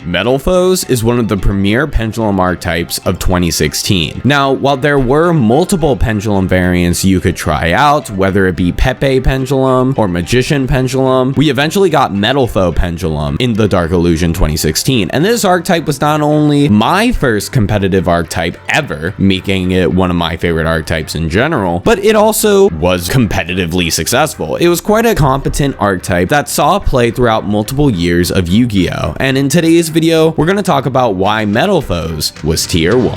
Metalfoes is one of the premier pendulum archetypes of 2016. Now, while there were multiple pendulum variants you could try out, whether it be Pepe Pendulum or Magician Pendulum, we eventually got Metalfoe Pendulum in the Dark Illusion 2016. And this archetype was not only my first competitive archetype ever, making it one of my favorite archetypes in general, but it also was competitively successful. It was quite a competent archetype that saw play throughout multiple years of Yu-Gi-Oh! And in today's video, we're going to talk about why Metalfoes was tier 1.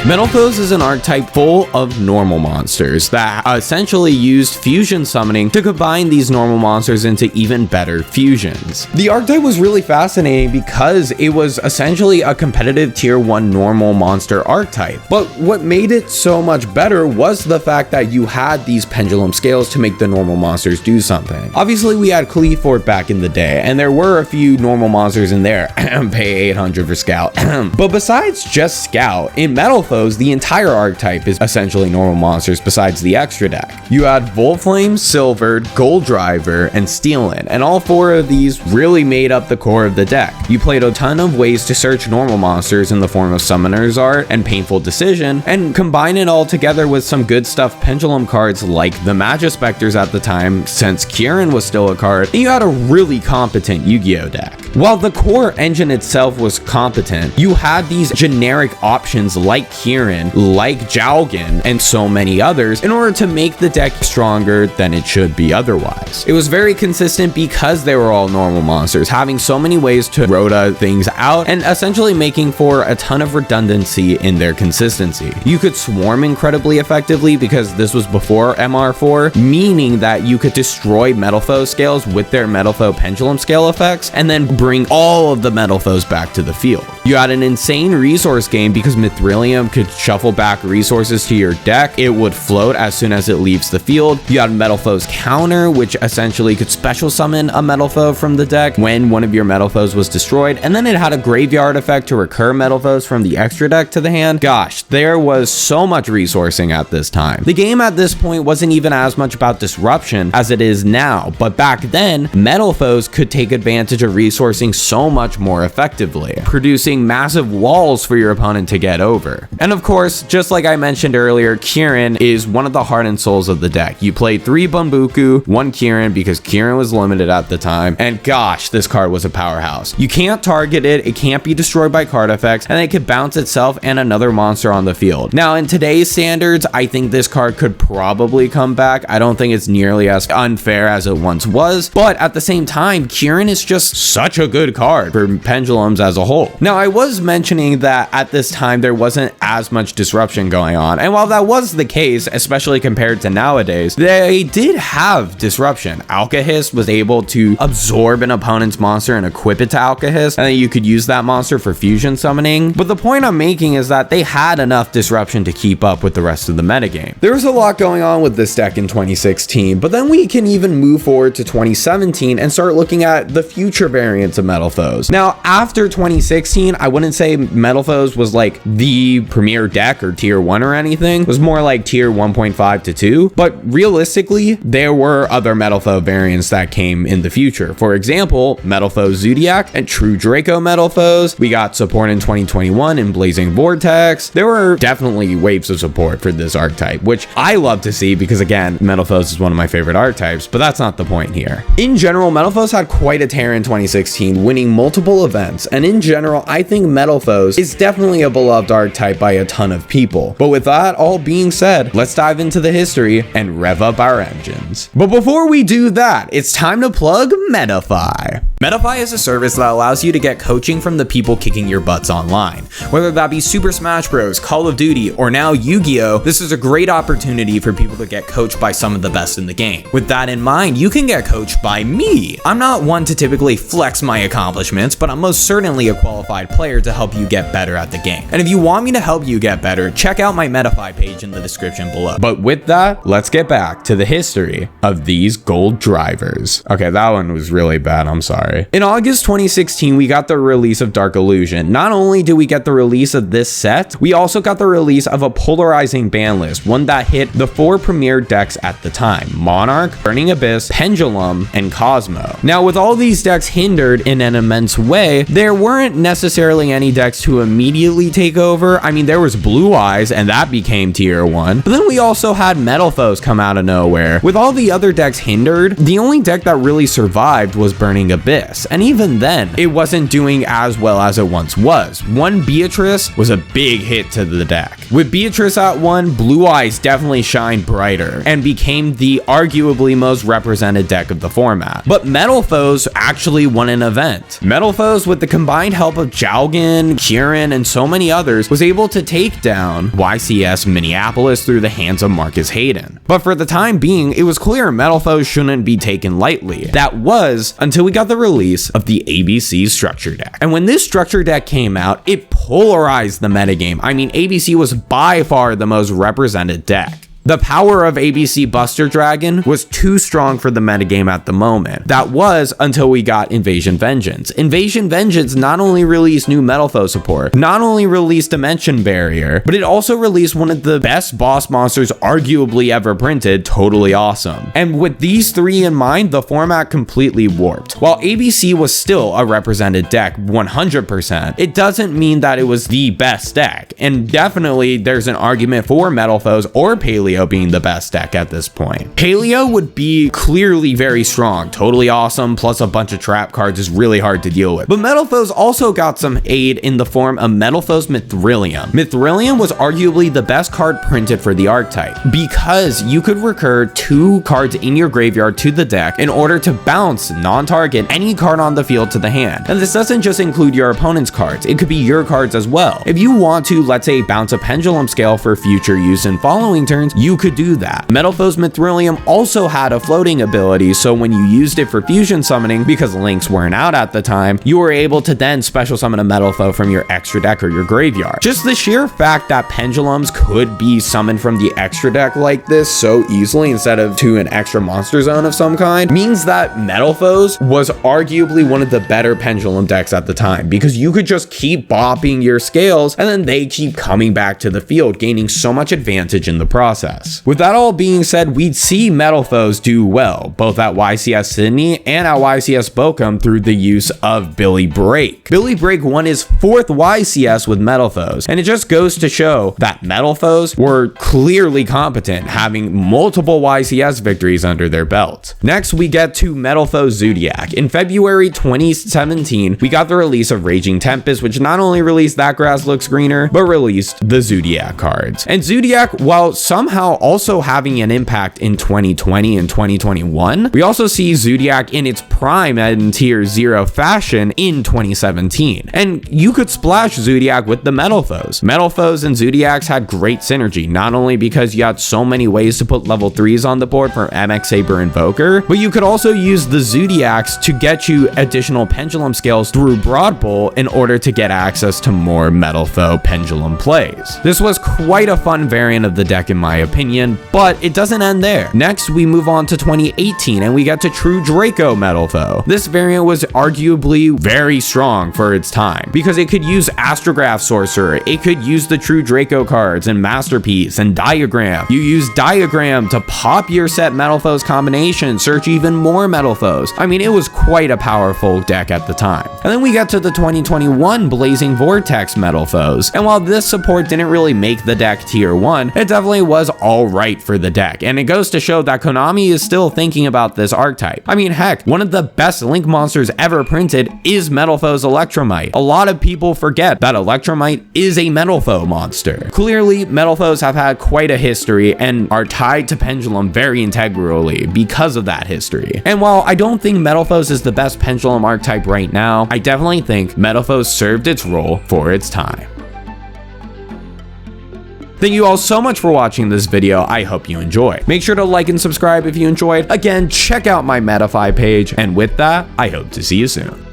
Metalfoes is an archetype full of normal monsters that essentially used fusion summoning to combine these normal monsters into even better fusions. The archetype was really fascinating because it was essentially a competitive tier 1 normal monster archetype. But what made it so much better was the fact that you had these pendulum scales to make the normal monsters do something. Obviously, we had Cleafort back in the day, and there were a few normal monsters in there. Pay 800 for Scout. But besides just Scout, in Metalfoes, the entire archetype is essentially normal monsters besides the extra deck. You had Volflame, Silvered, Gold Driver, and Steelin, and all 4 of these really made up the core of the deck. You played a ton of ways to search normal monsters in the form of Summoner's Art and Painful Decision, and combine it all together with some good stuff pendulum cards like the Magispectors at the time, since Kieran was still a card, and you had a really competent Yu-Gi-Oh deck. While the core engine itself was competent, you had these generic options like Kieran, like Jowgen, and so many others in order to make the deck stronger than it should be otherwise. It was very consistent because they were all normal monsters, having so many ways to rota things out and essentially making for a ton of redundancy in their consistency. You could swarm incredibly effectively because this was before MR4, meaning that you could destroy Metalfoe scales with their Metalfoe pendulum scale effects and then bring all of the Metalfoes back to the field. You had an insane resource game because Mithrilium could shuffle back resources to your deck. It would float as soon as it leaves the field. You had Metalfoes Counter, which essentially could special summon a Metalfoe from the deck when one of your Metalfoes was destroyed, and then it had a graveyard effect to recur Metalfoes from the extra deck to the hand. Gosh, there was so much resourcing at this time. The game at this point wasn't even as much about disruption as it is now, but back then, Metalfoes could take advantage of resourcing so much more effectively, producing massive walls for your opponent to get over. And of course, just like I mentioned earlier, Kieran is one of the heart and souls of the deck. You played 3 Bunbuku, 1 Kieran because Kieran was limited at the time, and gosh, this card was a powerhouse. You can't target it, it can't be destroyed by card effects, and it could bounce itself and another monster on the field. Now, in today's standards, I think this card could probably come back. I don't think it's nearly as unfair as it once was, but at the same time, Kieran is just such a good card for pendulums as a whole. Now, I was mentioning that at this time there wasn't as much disruption going on, and while that was the case, especially compared to nowadays, they did have disruption. Alkahest was able to absorb an opponent's monster and equip it to Alkahest, and then you could use that monster for fusion summoning. But the point I'm making is that they had enough disruption to keep up with the rest of the metagame. There was a lot going on with this deck in 2016, but then we can even move forward to 2017 and start looking at the future variants of Metalfoes. Now, after 2016, I wouldn't say Metalfoes was like the premier deck or tier 1 or anything. It was more like tier 1.5 to 2, but realistically, there were other Metalfoe variants that came in the future. For example, Metalfoes Zodiac and True Draco Metalfoes. We got support in 2021 in Blazing Vortex. There were definitely waves of support for this archetype, which I love to see because, again, Metalfoes is one of my favorite archetypes, but that's not the point here. In general, Metalfoes had quite a tear in 2016, winning multiple events, and in general, I think Metalfoes is definitely a beloved archetype by a ton of people. But with that all being said, let's dive into the history and rev up our engines. But before we do that, it's time to plug METAFY. METAFY is a service that allows you to get coaching from the people kicking your butts online. Whether that be Super Smash Bros, Call of Duty, or now Yu-Gi-Oh, this is a great opportunity for people to get coached by some of the best in the game. With that in mind, you can get coached by me. I'm not one to typically flex my accomplishments, but I'm most certainly a qualified player to help you get better at the game. And if you want me to help you get better, check out my METAFY page in the description below. But with that, let's get back to the history of these gold drivers. Okay, that one was really bad, I'm sorry. In August 2016, we got the release of Dark Illusion. Not only did we get the release of this set, we also got the release of a polarizing ban list, one that hit the 4 premier decks at the time: Monarch, Burning Abyss, Pendulum, and Cosmo. Now, with all these decks hindered in an immense way, there weren't necessarily any decks to immediately take over. I mean, there was Blue Eyes, and that became tier 1. But then we also had Metalfoes come out of nowhere. With all the other decks hindered, the only deck that really survived was Burning Abyss. And even then, it wasn't doing as well as it once was. One Beatrice was a big hit to the deck. With Beatrice at 1, Blue Eyes definitely shined brighter and became the arguably most represented deck of the format. But Metalfoes actually won an event. Metalfoes, with the combined help of Jowgen, Kieran, and so many others, was able to take down YCS Minneapolis through the hands of Marcus Hayden. But for the time being, it was clear Metalfoes shouldn't be taken lightly. That was until we got the release of the ABC structure deck. And when this structure deck came out, it polarized the metagame. I mean, ABC was by far the most represented deck. The power of ABC Buster Dragon was too strong for the metagame at the moment. That was until we got Invasion Vengeance. Invasion Vengeance not only released new Metalfoes support, not only released Dimension Barrier, but it also released one of the best boss monsters arguably ever printed, Totally Awesome. And with these 3 in mind, the format completely warped. While ABC was still a represented deck 100%, it doesn't mean that it was the best deck. And definitely there's an argument for Metalfoes or Paleo being the best deck at this point. Paleo would be clearly very strong. Totally Awesome plus a bunch of trap cards is really hard to deal with. But Metalfoes also got some aid in the form of Metalfoes Mithrilium. Mithrilium was arguably the best card printed for the archetype because you could recur 2 cards in your graveyard to the deck in order to bounce non-target any card on the field to the hand. And this doesn't just include your opponent's cards, it could be your cards as well. If you want to, let's say, bounce a Pendulum Scale for future use in following turns, you could do that. Metalfoes Mithrilium also had a floating ability, so when you used it for fusion summoning, because links weren't out at the time, you were able to then special summon a Metalfoe from your extra deck or your graveyard. Just the sheer fact that pendulums could be summoned from the extra deck like this so easily instead of to an extra monster zone of some kind means that Metalfoes was arguably one of the better pendulum decks at the time, because you could just keep bopping your scales and then they keep coming back to the field, gaining so much advantage in the process. With that all being said, we'd see Metalfoes do well, both at YCS Sydney and at YCS Bochum through the use of Billy Break. Billy Break won his 4th YCS with Metalfoes, and it just goes to show that Metalfoes were clearly competent, having multiple YCS victories under their belt. Next, we get to Metalfoes Zodiac. In February 2017, we got the release of Raging Tempest, which not only released That Grass Looks Greener, but released the Zodiac cards. And Zodiac, while somehow also having an impact in 2020 and 2021, we also see Zodiac in its prime in tier 0 fashion in 2017. And you could splash Zodiac with the Metalfoes. Metalfoes and Zodiacs had great synergy, not only because you had so many ways to put level 3s on the board for MX Saber Invoker, but you could also use the Zodiacs to get you additional pendulum scales through Broad Bowl in order to get access to more Metalfoe pendulum plays. This was quite a fun variant of the deck in my opinion, but it doesn't end there. Next, we move on to 2018 and we get to True Draco Metalfoe. This variant was arguably very strong for its time because it could use Astrograph Sorcerer, it could use the True Draco cards and Masterpiece and Diagram. You use Diagram to pop your set Metalfoes combination, search even more Metalfoes. I mean, it was quite a powerful deck at the time. And then we get to the 2021 Blazing Vortex Metalfoes, and while this support didn't really make the deck tier 1, it definitely was alright for the deck, and it goes to show that Konami is still thinking about this archetype. I mean, heck, one of the best Link monsters ever printed is Metalfoes Electromite. A lot of people forget that Electromite is a Metalfoe monster. Clearly, Metalfoes have had quite a history and are tied to Pendulum very integrally because of that history. And while I don't think Metalfoes is the best Pendulum archetype right now, I definitely think Metalfoes served its role for its time. Thank you all so much for watching this video. I hope you enjoyed. Make sure to like and subscribe if you enjoyed. Again, check out my METAFY page. And with that, I hope to see you soon.